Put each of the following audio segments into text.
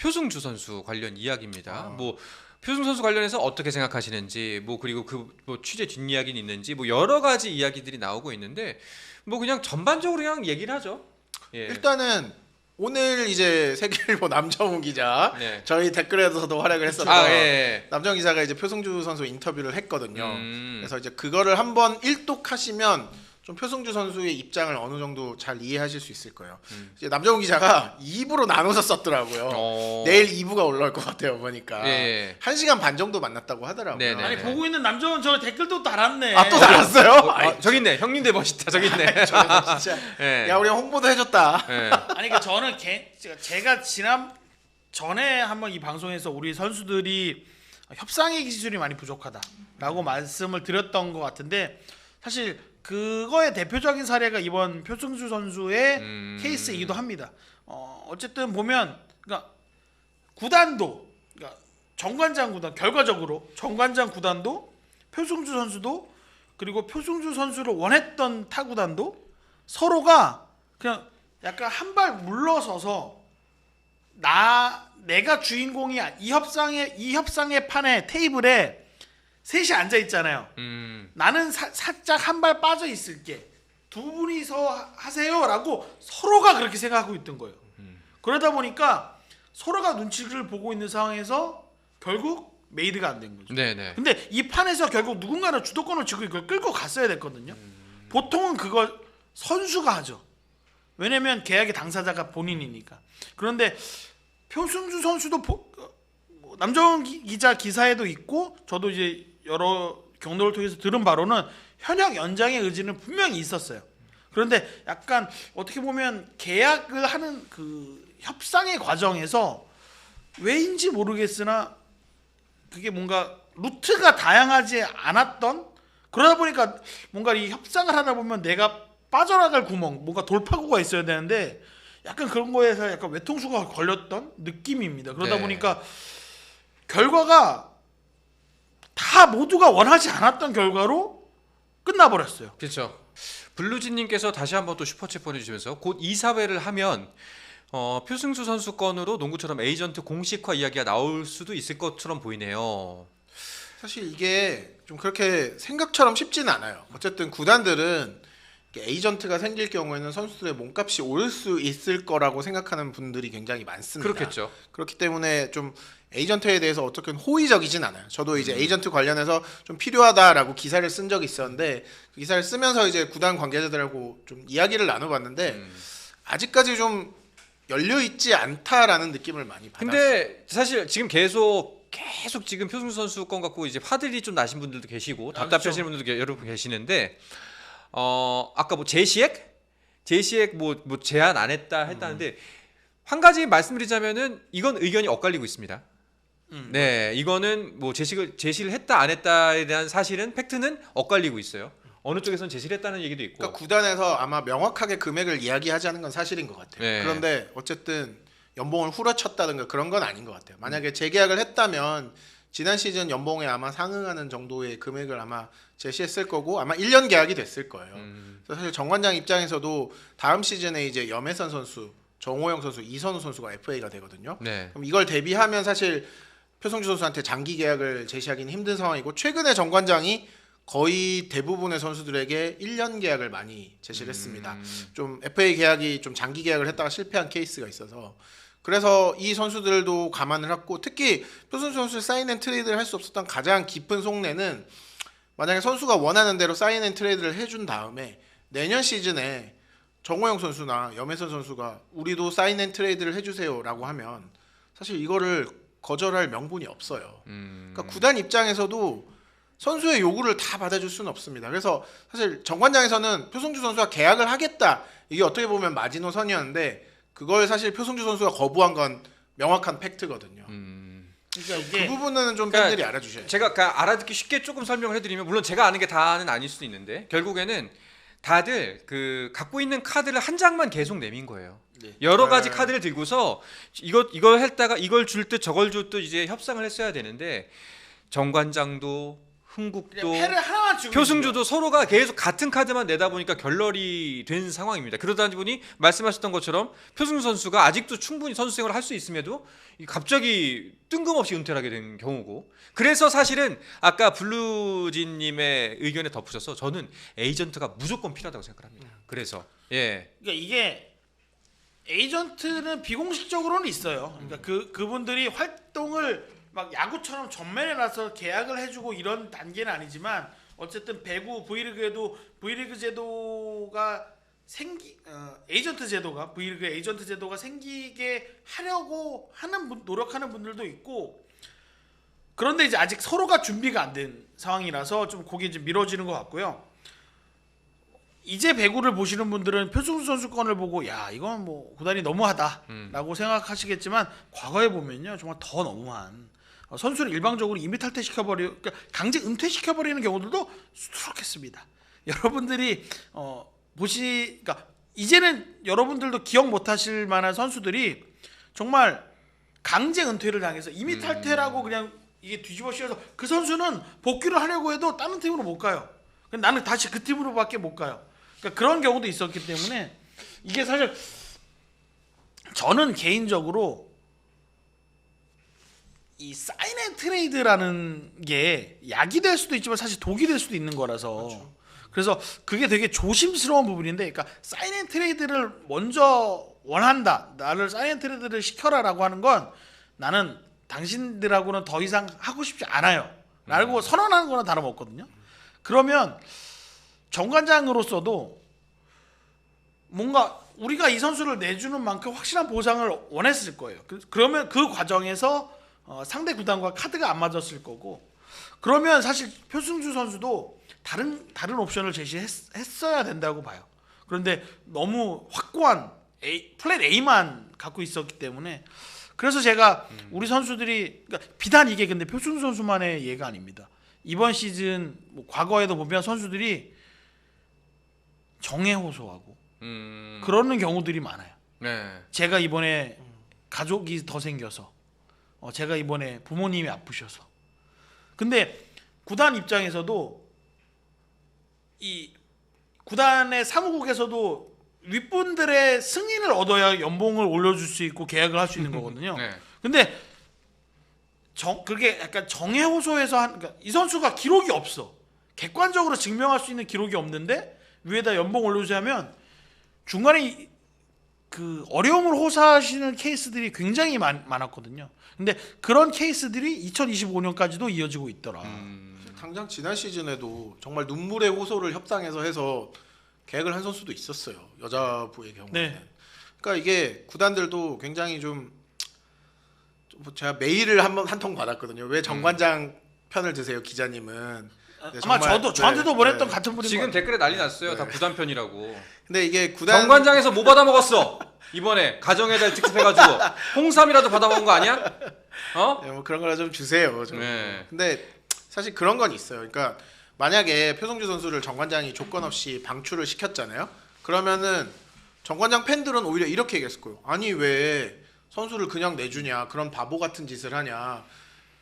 표승주 선수 관련 이야기입니다. 뭐 표승 선수 관련해서 어떻게 생각하시는지, 뭐 그리고 뭐 취재 뒷이야기는 있는지, 뭐 여러 가지 이야기들이 나오고 있는데 뭐 그냥 전반적으로 그냥 얘기를 하죠. 예. 일단은 오늘 이제 세계일보 남정우 기자 네. 저희 댓글에서도 활약을 했었던 예. 남정우 기자가 이제 표승주 선수 인터뷰를 했거든요. 그래서 이제 그거를 한번 일독하시면 좀 표승주 선수의 입장을 어느 정도 잘 이해하실 수 있을 거예요. 이제 남정우 기자가 2부로 나눠서 썼더라고요. 내일 2부가 올라올 것 같아요. 보니까 예. 1시간 반 정도 만났다고 하더라고요. 네네. 아니 보고 있는 남정은 저 댓글도 달았네. 아 또 달았어요? 저기 있네. 형님들 멋있다. 저기 있네. 저는 진짜 예. 야 우리 홍보도 해줬다. 예. 아니 그러니까 저는 제가 지난 전에 한번 이 방송에서 우리 선수들이 협상의 기술이 많이 부족하다라고 말씀을 드렸던 것 같은데 사실 그거의 대표적인 사례가 이번 표승주 선수의 케이스이기도 합니다. 어쨌든 보면 그러니까 구단도 그러니까 정관장 구단 결과적으로 정관장 구단도 표승주 선수도 그리고 표승주 선수를 원했던 타 구단도 서로가 그냥 약간 한 발 물러서서 내가 주인공이 이 협상의 판에 테이블에 셋이 앉아 있잖아요. 나는 살짝 한 발 빠져 있을게. 두 분이서 하세요라고 서로가 그렇게 생각하고 있던 거예요. 그러다 보니까 서로가 눈치를 보고 있는 상황에서 결국 메이드가 안 된 거죠. 네네. 근데 이 판에서 결국 누군가는 주도권을 쥐고 이걸 끌고 갔어야 됐거든요. 보통은 그걸 선수가 하죠. 왜냐면 계약의 당사자가 본인이니까. 그런데 표승주 선수도 남정은 기자 기사에도 있고 저도 이제 여러 경로를 통해서 들은 바로는 현역 연장의 의지는 분명히 있었어요. 그런데 약간 어떻게 보면 계약을 하는 그 협상의 과정에서 왜인지 모르겠으나 그게 뭔가 루트가 다양하지 않았던 그러다 보니까 뭔가 이 협상을 하다 보면 내가 빠져나갈 구멍 뭔가 돌파구가 있어야 되는데 약간 그런 거에서 약간 외통수가 걸렸던 느낌입니다. 그러다 네. 보니까 결과가 다 모두가 원하지 않았던 결과로 끝나버렸어요. 그렇죠. 블루진님께서 다시 한번 또 슈퍼챗 보내주시면서 곧 이사회를 하면 표승주 선수 건으로 농구처럼 에이전트 공식화 이야기가 나올 수도 있을 것처럼 보이네요. 사실 이게 좀 그렇게 생각처럼 쉽지는 않아요. 어쨌든 구단들은 에이전트가 생길 경우에는 선수들의 몸값이 오를 수 있을 거라고 생각하는 분들이 굉장히 많습니다. 그렇겠죠. 그렇기 때문에 좀 에이전트에 대해서 어떻게 호의적이진 않아요. 저도 이제 에이전트 관련해서 좀 필요하다라고 기사를 쓴 적이 있었는데 그 기사를 쓰면서 이제 구단 관계자들하고 좀 이야기를 나눠봤는데 아직까지 좀 열려 있지 않다라는 느낌을 많이 받았어요. 근데 사실 지금 계속 지금 표승주 선수 건 갖고 이제 화들이 좀 나신 분들도 계시고 답답하시는 분들도 여러 분 계시는데 아까 뭐 제시액 뭐 제한 안 했다는데 한 가지 말씀드리자면은 이건 의견이 엇갈리고 있습니다. 네, 이거는 뭐 제시를 했다 안 했다에 대한 사실은 팩트는 엇갈리고 있어요. 어느 쪽에서는 제시를 했다는 얘기도 있고. 그러니까 구단에서 아마 명확하게 금액을 이야기하지 않은 건 사실인 것 같아요. 네. 그런데 어쨌든 연봉을 후려쳤다든가 그런 건 아닌 것 같아요. 만약에 재계약을 했다면 지난 시즌 연봉에 아마 상응하는 정도의 금액을 아마 제시했을 거고 아마 1년 계약이 됐을 거예요. 그래서 사실 정관장 입장에서도 다음 시즌에 이제 염혜선 선수, 정호영 선수, 이선우 선수가 FA가 되거든요. 네. 그럼 이걸 대비하면 사실 표승주 선수한테 장기 계약을 제시하기는 힘든 상황이고 최근에 정관장이 거의 대부분의 선수들에게 1년 계약을 많이 제시를 했습니다. 좀 FA 계약이 좀 장기 계약을 했다가 실패한 케이스가 있어서 그래서 이 선수들도 감안을 했고 특히 표승주 선수 사인앤트레이드를 할 수 없었던 가장 깊은 속내는 만약에 선수가 원하는 대로 사인앤트레이드를 해준 다음에 내년 시즌에 정호영 선수나 염혜선 선수가 우리도 사인앤트레이드를 해주세요라고 하면 사실 이거를 거절할 명분이 없어요. 그러니까 구단 입장에서도 선수의 요구를 다 받아줄 수는 없습니다. 그래서 사실 정관장에서는 표승주 선수가 계약을 하겠다 이게 어떻게 보면 마지노선이었는데 그걸 사실 표승주 선수가 거부한 건 명확한 팩트거든요. 그러니까 그 이게 부분은 좀 그러니까 팬들이 알아주셔야죠. 제가 알아듣기 쉽게 조금 설명을 해드리면 물론 제가 아는 게 다는 아닐 수도 있는데 결국에는 다들 그 갖고 있는 카드를 한 장만 계속 내민 거예요. 네. 여러 가지 카드를 들고서 이걸 했다가 이걸 줄 듯 저걸 줄 듯 이제 협상을 했어야 되는데 정관장도 흥국도 패를 하나만 주고 표승주도 서로가 계속 같은 카드만 내다 보니까 결렬이 된 상황입니다. 그러다 보니 말씀하셨던 것처럼 표승주 선수가 아직도 충분히 선수 생활을 할 수 있음에도 갑자기 뜬금없이 은퇴를 하게 된 경우고, 그래서 사실은 아까 블루진님의 의견에 덧붙여서 저는 에이전트가 무조건 필요하다고 생각합니다. 그래서 그러니까 이게 에이전트는 비공식적으로는 있어요. 그러니까 그분들이 활동을 막 야구처럼 전면에 나서 계약을 해주고 이런 단계는 아니지만 어쨌든 배구 V리그에도 V리그 제도가 에이전트 제도가 V리그 에이전트 제도가 생기게 하려고 노력하는 분들도 있고, 그런데 이제 아직 서로가 준비가 안 된 상황이라서 좀 그게 이제 미뤄지는 것 같고요. 이제 배구를 보시는 분들은 표승주 선수 건을 보고 야 이건 뭐 구단이 너무하다라고 생각하시겠지만 과거에 보면요 정말 더 너무한 선수를 일방적으로 임의 탈퇴시켜버리고 그러니까 강제 은퇴시켜버리는 경우들도 수두룩했습니다. 여러분들이 그러니까 이제는 여러분들도 기억 못하실 만한 선수들이 정말 강제 은퇴를 당해서 임의 탈퇴라고 그냥 이게 뒤집어 씌워서 그 선수는 복귀를 하려고 해도 다른 팀으로 못 가요. 나는 다시 그 팀으로밖에 못 가요. 그러니까 그런 경우도 있었기 때문에 이게 사실 저는 개인적으로 이 사인 앤 트레이드라는 게 약이 될 수도 있지만 사실 독이 될 수도 있는 거라서 그렇죠. 그래서 그게 되게 조심스러운 부분인데, 그러니까 사인 앤 트레이드를 먼저 원한다, 나를 사인 앤 트레이드를 시켜라라고 하는 건 나는 당신들하고는 더 이상 하고 싶지 않아요 라고 선언하는 거는 다름없거든요. 그러면 정관장으로서도 뭔가 우리가 이 선수를 내주는 만큼 확실한 보상을 원했을 거예요. 그러면 그 과정에서 상대 구단과 카드가 안 맞았을 거고, 그러면 사실 표승주 선수도 다른 옵션을 제시했어야 된다고 봐요. 그런데 너무 확고한 플랜 A만 갖고 있었기 때문에, 그래서 제가 우리 선수들이 그러니까 비단 이게 근데 표승주 선수만의 예가 아닙니다. 이번 시즌 뭐 과거에도 보면 선수들이 정해 호소하고 그러는 경우들이 많아요. 네. 제가 이번에 가족이 더 생겨서, 제가 이번에 부모님이 아프셔서. 근데 구단 입장에서도 이 구단의 사무국에서도 윗분들의 승인을 얻어야 연봉을 올려줄 수 있고 계약을 할 수 있는 거거든요. 네. 근데 그게 약간 정해 호소해서 그러니까 이 선수가 기록이 없어. 객관적으로 증명할 수 있는 기록이 없는데 위에다 연봉 올려주자 하면 중간에 그 어려움을 호소하시는 케이스들이 굉장히 많았거든요. 근데 그런 케이스들이 2025년까지도 이어지고 있더라. 당장 지난 시즌에도 정말 눈물의 호소를 협상해서 해서 계약을 한 선수도 있었어요. 여자부의 경우는. 네. 그러니까 이게 구단들도 굉장히 좀 제가 메일을 한 통 받았거든요. 왜 정관장 편을 드세요, 기자님은? 네, 아마 정말, 저한테도 보냈던 같은 분인 지금 것 댓글에 난리 났어요. 네. 다 구단 편이라고. 근데 이게 구단 정관장에서 뭐 받아 먹었어? 이번에 가정의 달 특집해가지고 홍삼이라도 받아 먹은 거 아니야? 네, 뭐 그런 거라 좀 주세요. 좀. 네. 근데 사실 그런 건 있어요. 그러니까 만약에 표승주 선수를 정관장이 조건 없이 방출을 시켰잖아요. 그러면은 정관장 팬들은 오히려 이렇게 얘기했을 거예요. 아니 왜 선수를 그냥 내주냐? 그런 바보 같은 짓을 하냐?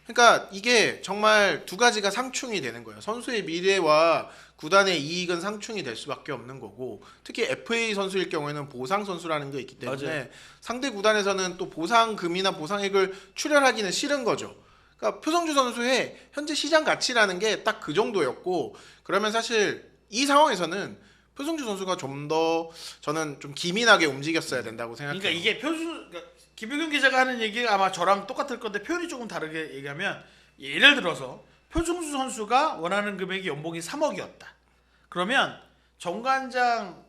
그러니까 이게 정말 두 가지가 상충이 되는 거예요. 선수의 미래와 구단의 이익은 상충이 될 수밖에 없는 거고, 특히 FA 선수일 경우에는 보상 선수라는 게 있기 때문에 맞아요. 상대 구단에서는 또 보상금이나 보상액을 출혈하기는 싫은 거죠. 그러니까 표성주 선수의 현재 시장 가치라는 게 딱 그 정도였고, 그러면 사실 이 상황에서는 표성주 선수가 좀 더 저는 좀 기민하게 움직였어야 된다고 생각해요. 그러니까 이게 그러니까 김효경 기자가 하는 얘기가 아마 저랑 똑같을 건데 표현이 조금 다르게 얘기하면, 예를 들어서 표승주 선수가 원하는 금액이 연봉이 3억이었다. 그러면 정관장에서는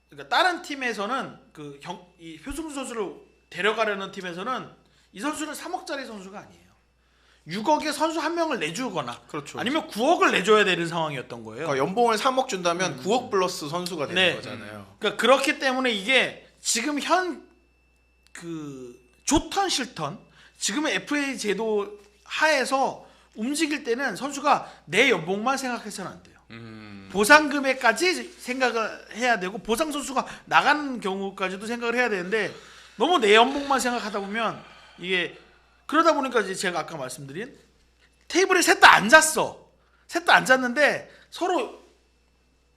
그러니까 다른 팀에서는 이 표승주 선수를 데려가려는 팀에서는 이 선수는 3억짜리 선수가 아니에요. 6억에 선수 한 명을 내주거나 그렇죠. 아니면 9억을 내줘야 되는 상황이었던 거예요. 그러니까 연봉을 3억 준다면 9억 플러스 선수가 되는 네. 거잖아요. 그러니까 그렇기 때문에 이게 지금 좋던 싫던 지금의 FA 제도 하에서 움직일 때는 선수가 내 연봉만 생각해서는 안 돼요. 보상 금액까지 생각을 해야 되고, 보상 선수가 나가는 경우까지도 생각을 해야 되는데 너무 내 연봉만 생각하다 보면 이게, 그러다 보니까 이제 제가 아까 말씀드린 테이블에 셋 다 앉았어. 셋 다 앉았는데 서로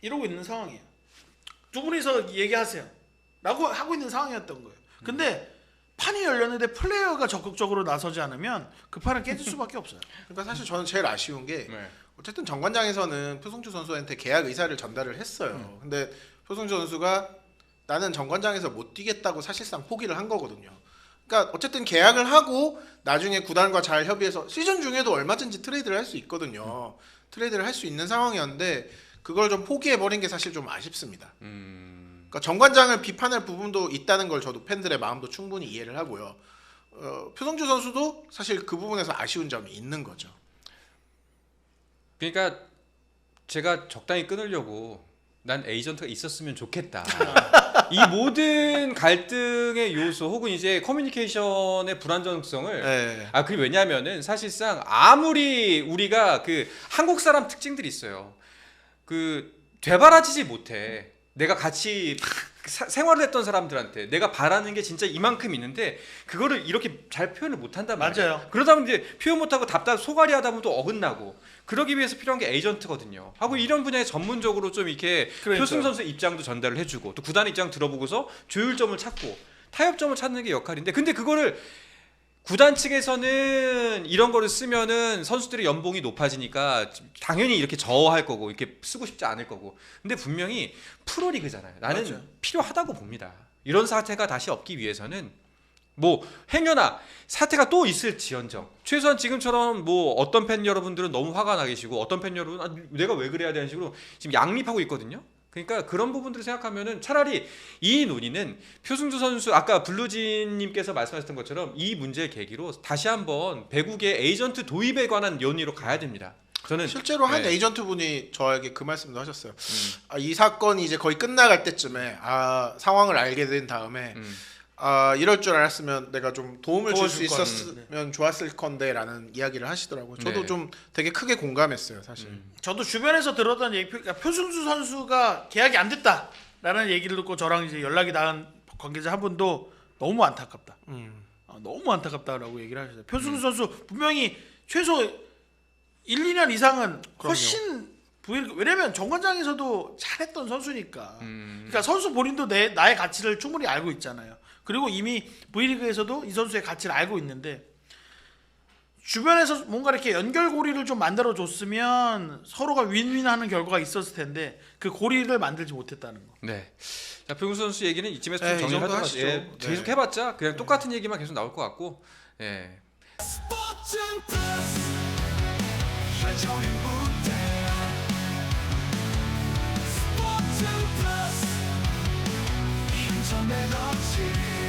이러고 있는 상황이에요. 두 분이서 얘기하세요. 라고 하고 있는 상황이었던 거예요. 근데 판이 열렸는데 플레이어가 적극적으로 나서지 않으면 그 판은 깨질 수밖에 없어요. 그러니까 사실 저는 제일 아쉬운 게 네. 어쨌든 정관장에서는 표성주 선수한테 계약 의사를 전달을 했어요. 근데 표성주 선수가 나는 정관장에서 못 뛰겠다고 사실상 포기를 한 거거든요. 그러니까 어쨌든 계약을 하고 나중에 구단과 잘 협의해서 시즌 중에도 얼마든지 트레이드를 할 수 있거든요. 트레이드를 할 수 있는 상황이었는데 그걸 좀 포기해 버린 게 사실 좀 아쉽습니다. 그러니까 정관장을 비판할 부분도 있다는 걸 저도 팬들의 마음도 충분히 이해를 하고요. 표성주 선수도 사실 그 부분에서 아쉬운 점이 있는 거죠. 그러니까 제가 적당히 끊으려고 난 에이전트가 있었으면 좋겠다. 이 모든 갈등의 요소 혹은 이제 커뮤니케이션의 불안정성을 네. 그리고 왜냐하면은 사실상 아무리 우리가 그 한국 사람 특징들이 있어요. 그 되바라지지 못해. 내가 같이 생활을 했던 사람들한테 내가 바라는 게 진짜 이만큼 있는데 그거를 이렇게 잘 표현을 못 한단 말이에요. 맞아요. 그러다 보면 이제 표현 못 하고 소갈이 하다 보면 또 어긋나고 그러기 위해서 필요한 게 에이전트거든요. 하고 이런 분야에 전문적으로 좀 이렇게 그러니까요. 표승 선수의 입장도 전달을 해주고 또 구단의 입장 들어보고서 조율점을 찾고 타협점을 찾는 게 역할인데 근데 그거를 구단 측에서는 이런 거를 쓰면은 선수들의 연봉이 높아지니까 당연히 이렇게 저할 거고 이렇게 쓰고 싶지 않을 거고 근데 분명히 프로리그잖아요. 나는 맞아요. 필요하다고 봅니다. 이런 사태가 다시 없기 위해서는 뭐 행여나 사태가 또 있을지언정 최소한 지금처럼 뭐 어떤 팬 여러분들은 너무 화가 나 계시고 어떤 팬 여러분은 내가 왜 그래야 되는 식으로 지금 양립하고 있거든요. 그러니까 그런 부분들을 생각하면은 차라리 이 논의는 표승주 선수 아까 블루진님께서 말씀하셨던 것처럼 이 문제의 계기로 다시 한번 배국의 에이전트 도입에 관한 논의로 가야 됩니다. 저는 실제로 한 네. 에이전트 분이 저에게 그 말씀도 하셨어요. 이 사건이 이제 거의 끝나갈 때쯤에 상황을 알게 된 다음에 이럴 줄 알았으면 내가 좀 도움을 줄 수 도와줄 걸. 있었으면 좋았을 건데라는 이야기를 하시더라고요. 저도 네. 좀 되게 크게 공감했어요, 사실. 저도 주변에서 들었던 얘기, 그러니까 표승주 선수가 계약이 안 됐다라는 얘기를 듣고 저랑 이제 연락이 닿은 관계자 한 분도 너무 안타깝다. 너무 안타깝다라고 얘기를 하셨어요. 표승주 선수 분명히 최소 1, 2년 이상은 훨씬 왜냐면 정관장에서도 잘했던 선수니까. 그러니까 선수 본인도 나의 가치를 충분히 알고 있잖아요. 그리고 이미 V리그에서도 이 선수의 가치를 알고 있는데 주변에서 뭔가 이렇게 연결고리를 좀 만들어 줬으면 서로가 윈윈하는 결과가 있었을 텐데 그 고리를 만들지 못했다는 거. 네. 자, 표승주 선수 얘기는 이쯤에서 좀 네, 이 정리를 정도 하도록 하시죠. 예, 네. 계속 해봤자 그냥 똑같은 얘기만 계속 나올 것 같고 예. 스포츠 플러스 한정의 무대 스포츠 플러스 인터넷 없이